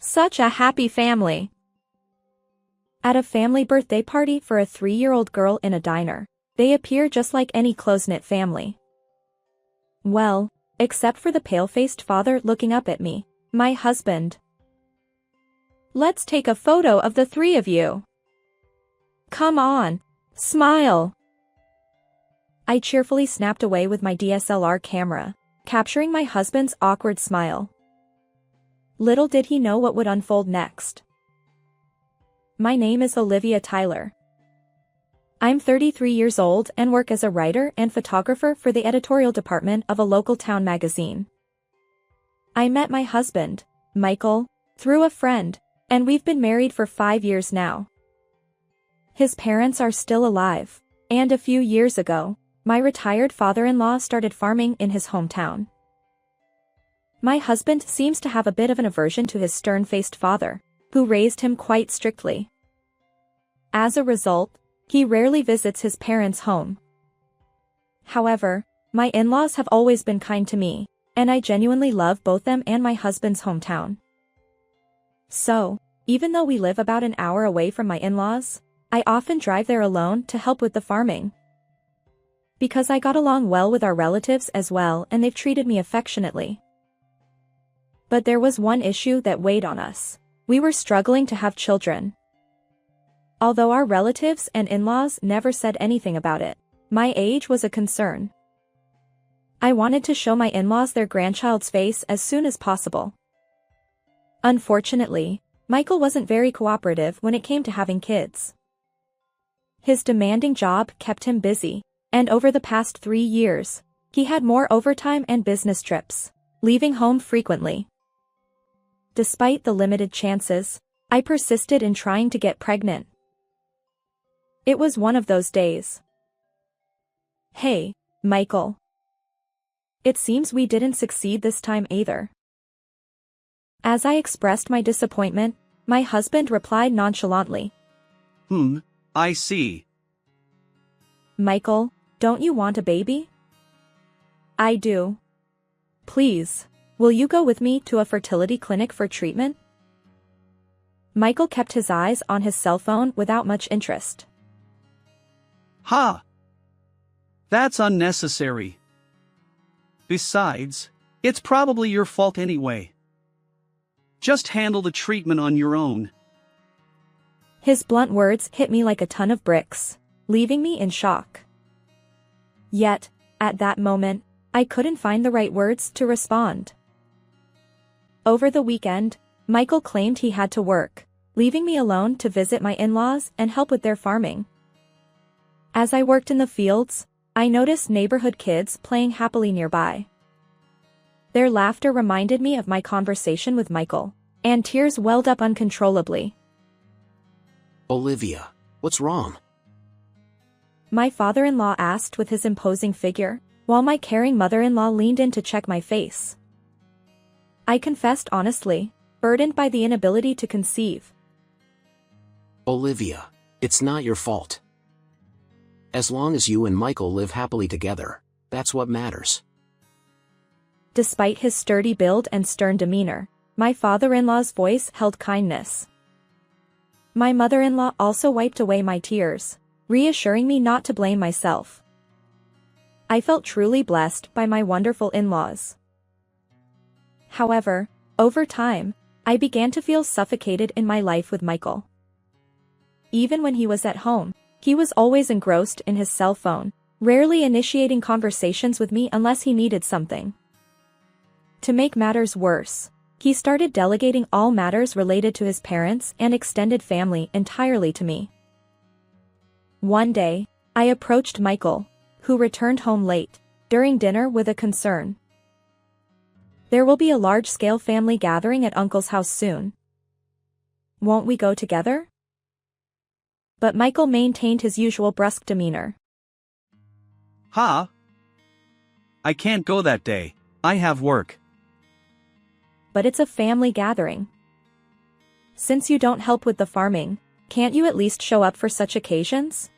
Such a happy family. At a family birthday party for a 3-year-old girl in a diner, they appear just like any close-knit family. Well, except for the pale-faced father looking up at me, my husband. Let's take a photo of the three of you. Come on, smile. I cheerfully snapped away with my DSLR camera, capturing my husband's awkward smile. Little did he know what would unfold next. My name is Olivia Tyler. I'm 33 years old and work as a writer and photographer for the editorial department of a local town magazine. I met my husband, Michael, through a friend, and we've been married for 5 years now. His parents are still alive, and a few years ago, my retired father-in-law started farming in his hometown. My husband seems to have a bit of an aversion to his stern-faced father, who raised him quite strictly. As a result, he rarely visits his parents' home. However, my in-laws have always been kind to me, and I genuinely love both them and my husband's hometown. So, even though we live about an hour away from my in-laws, I often drive there alone to help with the farming. Because I got along well with our relatives as well and they've treated me affectionately. But there was one issue that weighed on us. We were struggling to have children. Although our relatives and in-laws never said anything about it, my age was a concern. I wanted to show my in-laws their grandchild's face as soon as possible. Unfortunately, Michael wasn't very cooperative when it came to having kids. His demanding job kept him busy, and over the past 3 years, he had more overtime and business trips, leaving home frequently. Despite the limited chances, I persisted in trying to get pregnant. It was one of those days. Hey, Michael. It seems we didn't succeed this time either. As I expressed my disappointment, my husband replied nonchalantly. I see. Michael, don't you want a baby? I do. Please, will you go with me to a fertility clinic for treatment? Michael kept his eyes on his cell phone without much interest. That's unnecessary. Besides, it's probably your fault anyway. Just handle the treatment on your own. His blunt words hit me like a ton of bricks, leaving me in shock. Yet, at that moment, I couldn't find the right words to respond. Over the weekend, Michael claimed he had to work, leaving me alone to visit my in-laws and help with their farming. As I worked in the fields, I noticed neighborhood kids playing happily nearby. Their laughter reminded me of my conversation with Michael, and tears welled up uncontrollably. Olivia, what's wrong? My father-in-law asked with his imposing figure, while my caring mother-in-law leaned in to check my face. I confessed honestly, burdened by the inability to conceive. Olivia, it's not your fault. As long as you and Michael live happily together, that's what matters. Despite his sturdy build and stern demeanor, my father-in-law's voice held kindness. My mother-in-law also wiped away my tears, reassuring me not to blame myself. I felt truly blessed by my wonderful in-laws. However, over time, I began to feel suffocated in my life with Michael. Even when he was at home, he was always engrossed in his cell phone, rarely initiating conversations with me unless he needed something. To make matters worse, he started delegating all matters related to his parents and extended family entirely to me. One day, I approached Michael, who returned home late, during dinner with a concern. There will be a large-scale family gathering at Uncle's house soon. Won't we go together? But Michael maintained his usual brusque demeanor. I can't go that day. I have work. But it's a family gathering. Since you don't help with the farming, can't you at least show up for such occasions?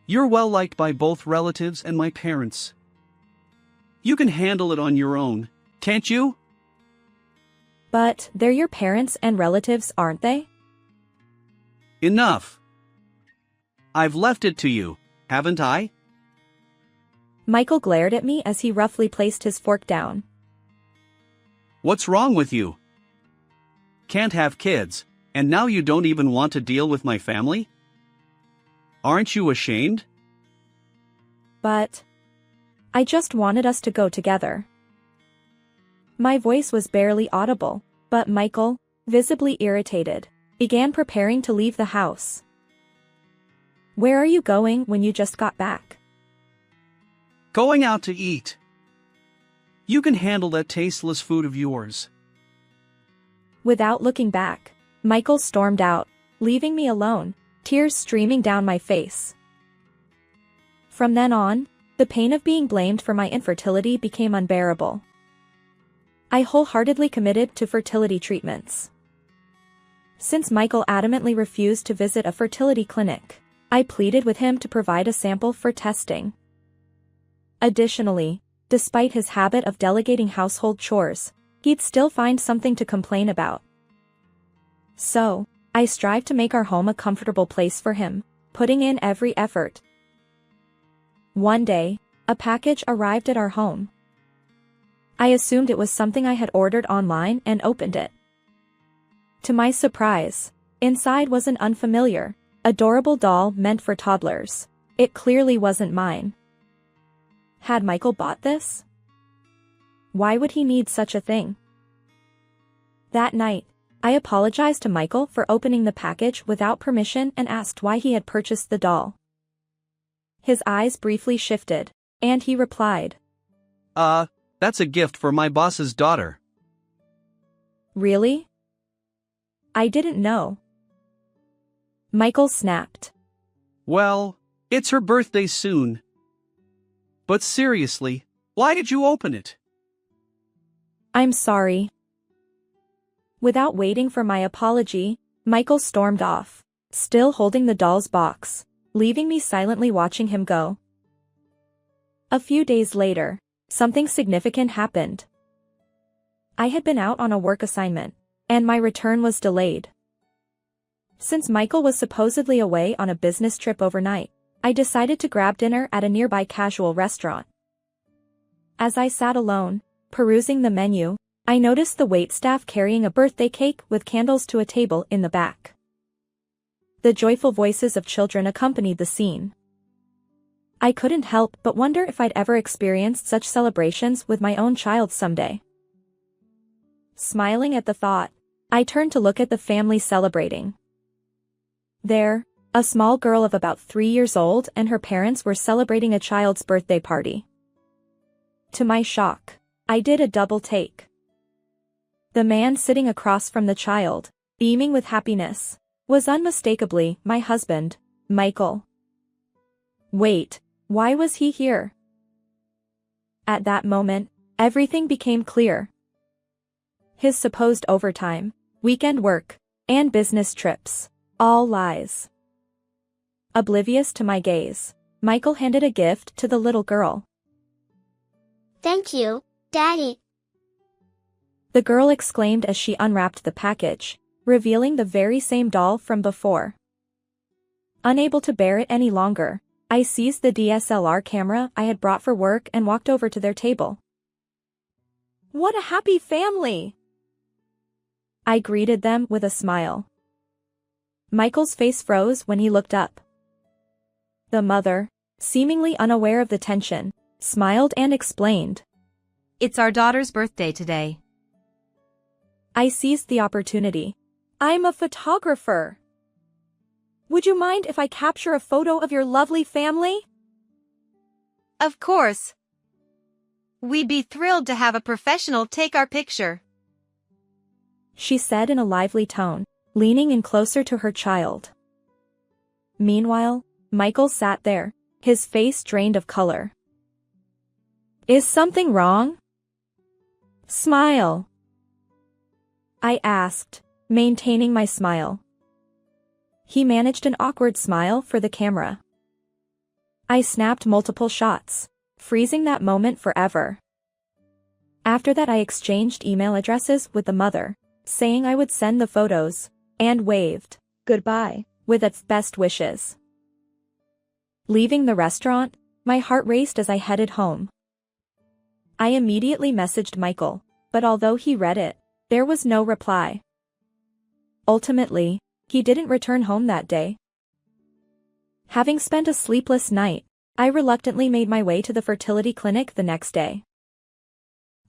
You're well liked by both relatives and my parents. You can handle it on your own, can't you? But they're your parents and relatives, aren't they? Enough. I've left it to you, haven't I? Michael glared at me as he roughly placed his fork down. What's wrong with you? Can't have kids, and now you don't even want to deal with my family? Aren't you ashamed? But I just wanted us to go together. My voice was barely audible, but Michael, visibly irritated, began preparing to leave the house. Where are you going when you just got back? Going out to eat. You can handle that tasteless food of yours. Without looking back, Michael stormed out, leaving me alone, tears streaming down my face. From then on, the pain of being blamed for my infertility became unbearable. I wholeheartedly committed to fertility treatments. Since Michael adamantly refused to visit a fertility clinic, I pleaded with him to provide a sample for testing. Additionally, despite his habit of delegating household chores, he'd still find something to complain about. So, I strived to make our home a comfortable place for him, putting in every effort. One day, a package arrived at our home. I assumed it was something I had ordered online and opened it. To my surprise, inside was an unfamiliar, adorable doll meant for toddlers. It clearly wasn't mine. Had Michael bought this? Why would he need such a thing? That night, I apologized to Michael for opening the package without permission and asked why he had purchased the doll. His eyes briefly shifted, and he replied, That's a gift for my boss's daughter. Really? I didn't know. Michael snapped. Well, it's her birthday soon. But seriously, why did you open it? I'm sorry. Without waiting for my apology, Michael stormed off, still holding the doll's box, leaving me silently watching him go. A few days later, something significant happened. I had been out on a work assignment, and my return was delayed. Since Michael was supposedly away on a business trip overnight, I decided to grab dinner at a nearby casual restaurant. As I sat alone, perusing the menu, I noticed the waitstaff carrying a birthday cake with candles to a table in the back. The joyful voices of children accompanied the scene. I couldn't help but wonder if I'd ever experienced such celebrations with my own child someday. Smiling at the thought, I turned to look at the family celebrating. There, a small girl of about 3 years old and her parents were celebrating a child's birthday party. To my shock, I did a double take. The man sitting across from the child, beaming with happiness, was unmistakably my husband, Michael. Wait, why was he here? At that moment, everything became clear. His supposed overtime, weekend work, and business trips, all lies. Oblivious to my gaze, Michael handed a gift to the little girl. Thank you, Daddy. The girl exclaimed as she unwrapped the package, revealing the very same doll from before. Unable to bear it any longer, I seized the DSLR camera I had brought for work and walked over to their table. What a happy family! I greeted them with a smile. Michael's face froze when he looked up. The mother, seemingly unaware of the tension, smiled and explained. It's our daughter's birthday today. I seized the opportunity. I'm a photographer. Would you mind if I capture a photo of your lovely family? Of course. We'd be thrilled to have a professional take our picture, she said in a lively tone, leaning in closer to her child. Meanwhile, Michael sat there, his face drained of color. Is something wrong? Smile, I asked, maintaining my smile. He managed an awkward smile for the camera. I snapped multiple shots, freezing that moment forever. After that I exchanged email addresses with the mother, saying I would send the photos, and waved goodbye with its best wishes. Leaving the restaurant, my heart raced as I headed home. I immediately messaged Michael, but although he read it, there was no reply. Ultimately, he didn't return home that day. Having spent a sleepless night, I reluctantly made my way to the fertility clinic the next day.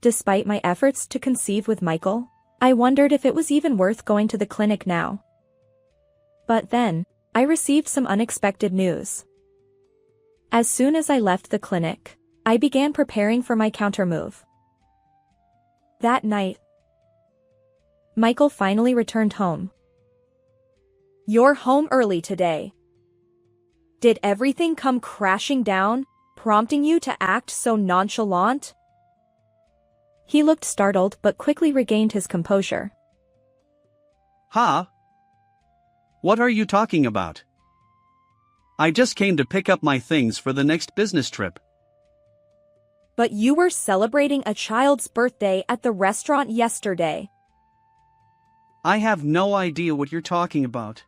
Despite my efforts to conceive with Michael, I wondered if it was even worth going to the clinic now. But then, I received some unexpected news. As soon as I left the clinic, I began preparing for my countermove. That night, Michael finally returned home. "You're home early today. Did everything come crashing down, prompting you to act so nonchalant?" He looked startled but quickly regained his composure. Huh? What are you talking about? I just came to pick up my things for the next business trip. "But you were celebrating a child's birthday at the restaurant yesterday." I have no idea what you're talking about.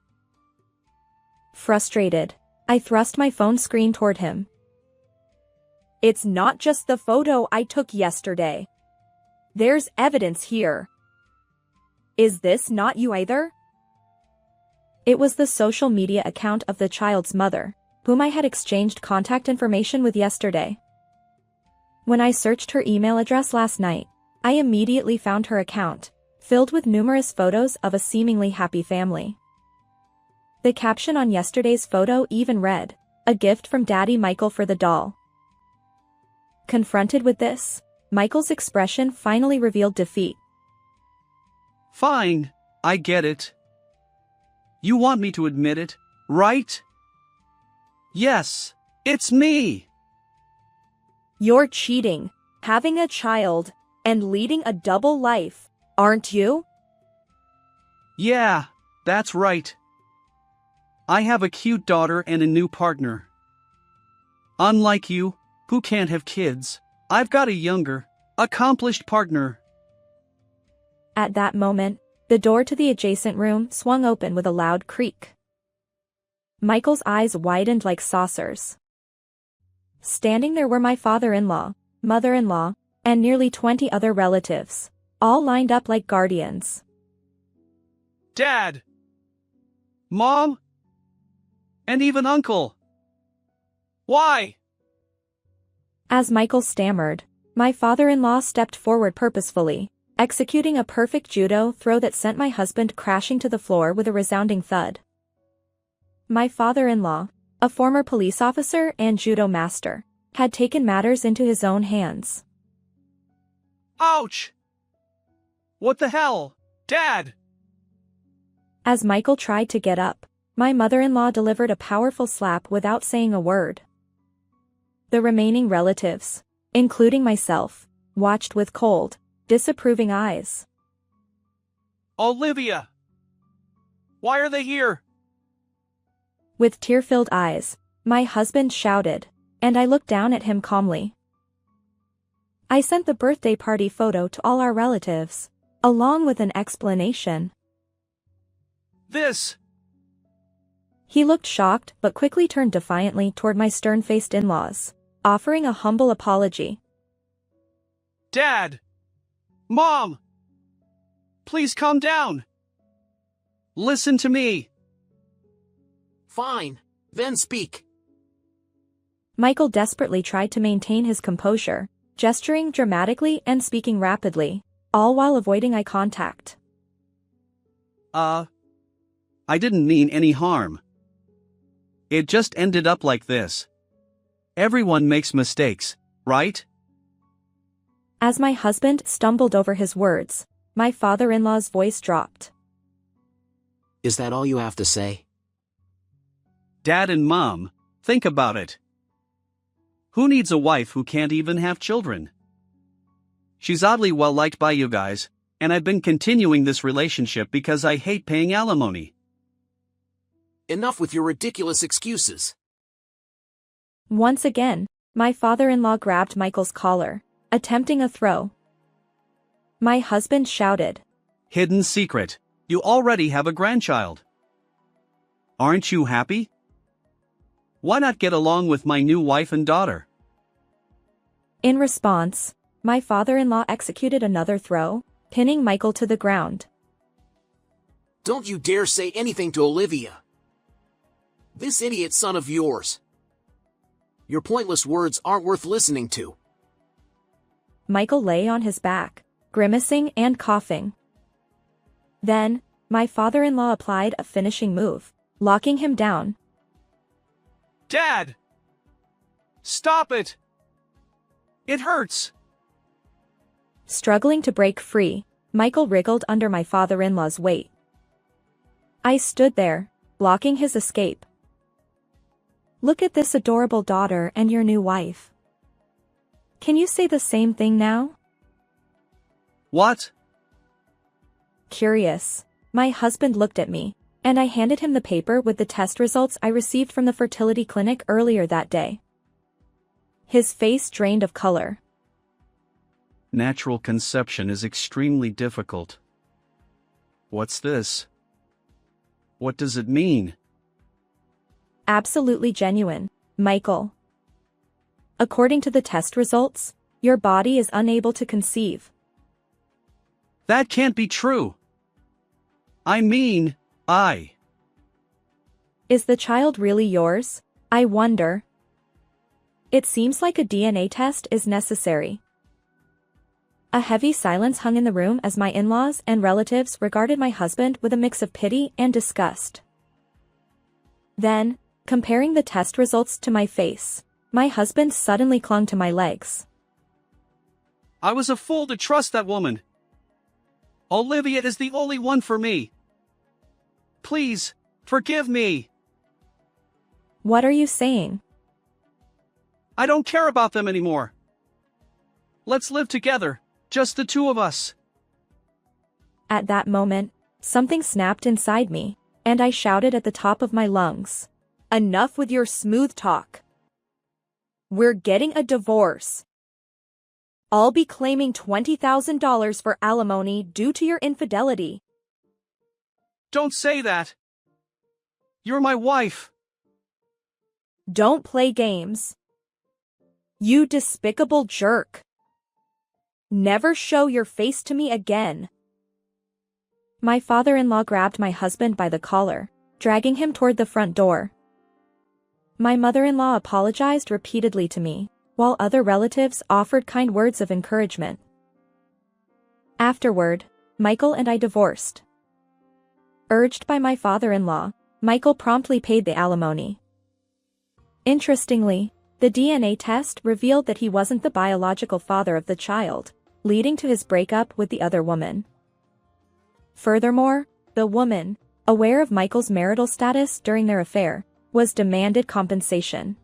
Frustrated, I thrust my phone screen toward him. "It's not just the photo I took yesterday. There's evidence here. Is this not you either?" It was the social media account of the child's mother, whom I had exchanged contact information with yesterday. When I searched her email address last night, I immediately found her account, filled with numerous photos of a seemingly happy family. The caption on yesterday's photo even read, "A gift from Daddy Michael for the doll." Confronted with this, Michael's expression finally revealed defeat. Fine, I get it. You want me to admit it, right? Yes, it's me. "You're cheating, having a child, and leading a double life, aren't you?" Yeah, that's right. I have a cute daughter and a new partner. Unlike you, who can't have kids, I've got a younger, accomplished partner. At that moment, the door to the adjacent room swung open with a loud creak. Michael's eyes widened like saucers. Standing there were my father-in-law, mother-in-law, and nearly 20 other relatives, all lined up like guardians. Dad! Mom! And even Uncle! Why? As Michael stammered, my father-in-law stepped forward purposefully, executing a perfect judo throw that sent my husband crashing to the floor with a resounding thud. My father-in-law, a former police officer and judo master, had taken matters into his own hands. Ouch! What the hell, Dad? As Michael tried to get up, my mother-in-law delivered a powerful slap without saying a word. The remaining relatives, including myself, watched with cold, disapproving eyes. Olivia! Why are they here? With tear-filled eyes, my husband shouted, and I looked down at him calmly. I sent the birthday party photo to all our relatives, along with an explanation. This! He looked shocked but quickly turned defiantly toward my stern-faced in-laws, offering a humble apology. Dad! Mom! Please calm down! Listen to me! Fine, then speak. Michael desperately tried to maintain his composure, gesturing dramatically and speaking rapidly, all while avoiding eye contact. I didn't mean any harm. It just ended up like this. Everyone makes mistakes, right? As my husband stumbled over his words, my father-in-law's voice dropped. Is that all you have to say? Dad and Mom, think about it. Who needs a wife who can't even have children? She's oddly well liked by you guys, and I've been continuing this relationship because I hate paying alimony. Enough with your ridiculous excuses. Once again, my father-in-law grabbed Michael's collar, attempting a throw. My husband shouted. Hidden secret. You already have a grandchild. Aren't you happy? Why not get along with my new wife and daughter? In response, my father-in-law executed another throw, pinning Michael to the ground. Don't you dare say anything to Olivia. This idiot son of yours. Your pointless words aren't worth listening to. Michael lay on his back, grimacing and coughing. Then, my father-in-law applied a finishing move, locking him down. Dad! Stop it! It hurts! Struggling to break free, Michael wriggled under my father-in-law's weight. I stood there, blocking his escape. Look at this adorable daughter and your new wife. Can you say the same thing now? What? Curious, my husband looked at me, and I handed him the paper with the test results I received from the fertility clinic earlier that day. His face drained of color. Natural conception is extremely difficult. What's this? What does it mean? Absolutely genuine, Michael. According to the test results, your body is unable to conceive. That can't be true. Is the child really yours? I wonder. It seems like a DNA test is necessary. A heavy silence hung in the room as my in-laws and relatives regarded my husband with a mix of pity and disgust. Then, comparing the test results to my face, my husband suddenly clung to my legs. I was a fool to trust that woman. Olivia is the only one for me. Please, forgive me. What are you saying? I don't care about them anymore. Let's live together, just the two of us. At that moment, something snapped inside me, and I shouted at the top of my lungs. Enough with your smooth talk. We're getting a divorce. I'll be claiming $20,000 for alimony due to your infidelity. Don't say that. You're my wife. Don't play games. You despicable jerk. Never show your face to me again. My father-in-law grabbed my husband by the collar, dragging him toward the front door. My mother-in-law apologized repeatedly to me, while other relatives offered kind words of encouragement. Afterward, Michael and I divorced. Urged by my father-in-law, Michael promptly paid the alimony. Interestingly, the DNA test revealed that he wasn't the biological father of the child, leading to his breakup with the other woman. Furthermore, the woman, aware of Michael's marital status during their affair, was demanded compensation.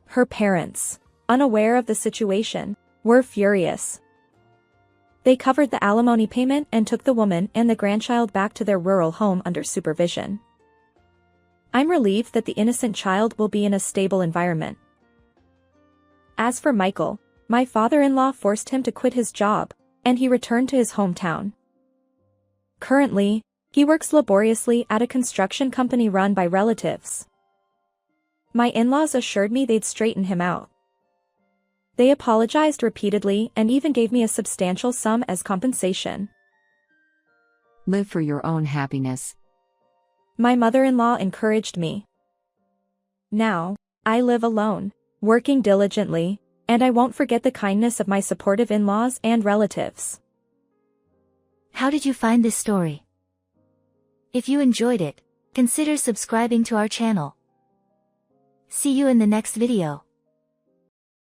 Her parents, unaware of the situation, were furious. They covered the alimony payment and took the woman and the grandchild back to their rural home under supervision. I'm relieved that the innocent child will be in a stable environment. As for Michael, my father-in-law forced him to quit his job, and he returned to his hometown. Currently, he works laboriously at a construction company run by relatives. My in-laws assured me they'd straighten him out. They apologized repeatedly and even gave me a substantial sum as compensation. Live for your own happiness. My mother-in-law encouraged me. Now, I live alone, working diligently, and I won't forget the kindness of my supportive in-laws and relatives. How did you find this story? If you enjoyed it, consider subscribing to our channel. See you in the next video.